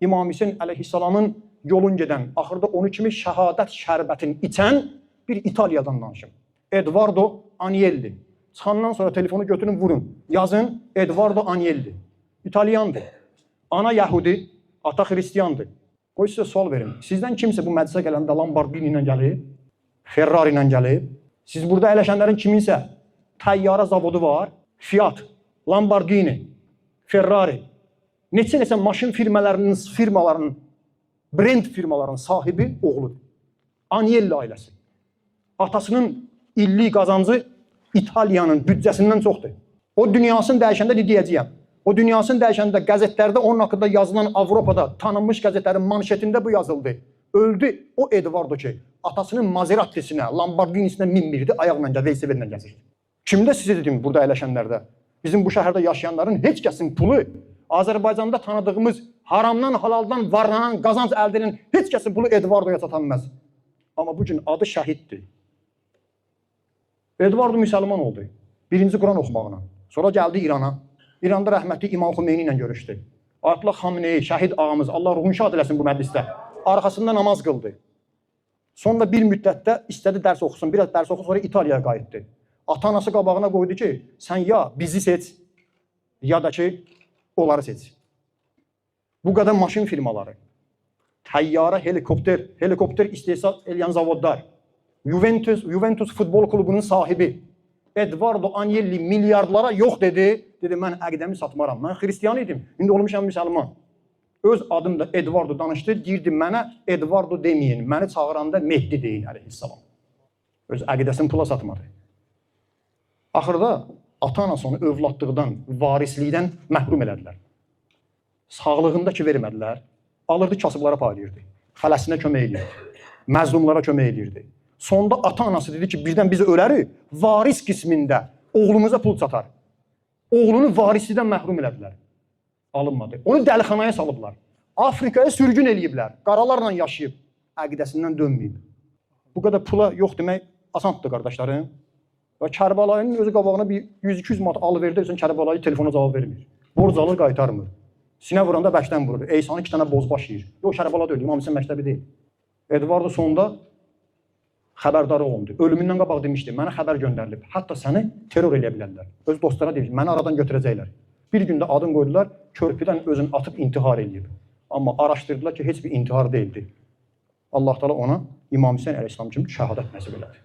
İmam Hüseyin əleyhissalamın yolun gedən, axırda onu kimi şəhadət şərbətini içən bir İtaliyadan danışım. Edoardo Agnelli. Çıxandan sonra telefonu götürün, vurun. Yazın, Edoardo Agnelli. İtalyandır. Ana Yahudi, ata Hristiyandır. Qoy sizə sual verin. Sizdən kimsə bu məclisə gələndə Lamborghini ilə gəlib, Ferrari ilə gəlib. Siz burada əyləşənlərin kiminsə təyyarə zavodu var, Fiat, Lamborghini, Ferrari. Neçə maşın firmalarının, brend firmalarının sahibi oğludur. Agnelli ailəsi. Atasının illik qazancı İtaliyanın büdcəsindən çoxdur. O dünyasını dəyişəndə deyəcəyəm. O dünyasını dəyişəndə qəzetlərdə onun haqqında yazılan Avropada tanınmış qəzetlərin manşetində bu yazıldı. Öldü o Edoardo ki, atasının Maserati'sinə, Lamborghini'sinə minmirdi, ayaqla gəzir, velosipedlə gəzir. Kimdə sizə dedim burada əyləşənlərdə? Bizim bu şəhərdə yaşayanların heç kəsin pulu, Azərbaycanda tanıdığımız haramdan, halaldan varlanan, qazanc əldə edən heç kəsin pulu Edoardo'ya çatanmaz. Amma bugün adı şəhiddir. Edoardo müsəlman oldu. Birinci Quran oxumağına. Sonra gəldi İrana. İranda rəhmətli İmam Xümeyni ilə görüşdü. Ayətullah Xamenei, şəhid ağamız, Allah ruhunu şad eləsin bu məclisdə. Arxasında namaz qıldı. Sonra bir müddətdə istədi dərs oxusun, biraz dərs oxusun, sonra İtaliyaya qayıtdı. Ata-anası qabağına qoydu ki, sən ya bizi seç, ya da ki, onları seç. Bu qədər maşın firmaları, təyyarə, helikopter istehsal edən zavodlar, Juventus futbol klubunun sahibi Edoardo Agnelli milyardlara yox dedi. Dedi, mən əqidəmi satmaram. Mən Hristiyan idim, indi olmuşam müsəlman. Öz adım da Edoardo danışdı, deyirdi mənə Edoardo deməyin, məni çağıranda Mehdi deyin əleyhissalam. Öz əqidəsini pula satmadı. Axırda ata-anası onu övladlıqdan, varislikdən məhrum elədilər. Sağlığında ki vermədilər, alırdı kasıblara paylayırdı. Fələstinə kömək edirdi, məzlumlara kömək edirdi. Sonda ata-anası dedi ki, birdən biz ölərik, varis qismində oğlumuza pul çatar. Oğlunu varislidən məhrum elədilər. Alınmadı. Onu dəlixanaya salıblar. Afrikaya sürgün eləyiblər. Qaralarla yaşayıb, əqidəsindən dönməyib. Bu qədər pula yox demək asandır qardaşlarım. Və Kərbalayının özü qabağına bir 100-200 manat alıverdi, Kərbalayı telefona cavab vermir. Borc alır, qaytarmır. Sinə vuranda bəkdən vurur. Eysanı 2 dənə bozbaş yiyir. Yox, Kərbala deyil, İmam Hüseyin məktəbi deyil. Edoardo sonda xəbərdar olundu. Ölümündən qabaq demişdi, mənə xəbər göndərilib. Hətta səni terror eləyə bilərlər. Öz dostlara deyir, məni aradan götürəcəklər. Bir gündə adın qoydular, körpüdən özünü atıb intihar eləyib. Amma araşdırdılar ki, heç bir intihar deyildi. Allah Teala ona İmam Hüseyin əleyhissalam kimi şəhadət nəsib elədi.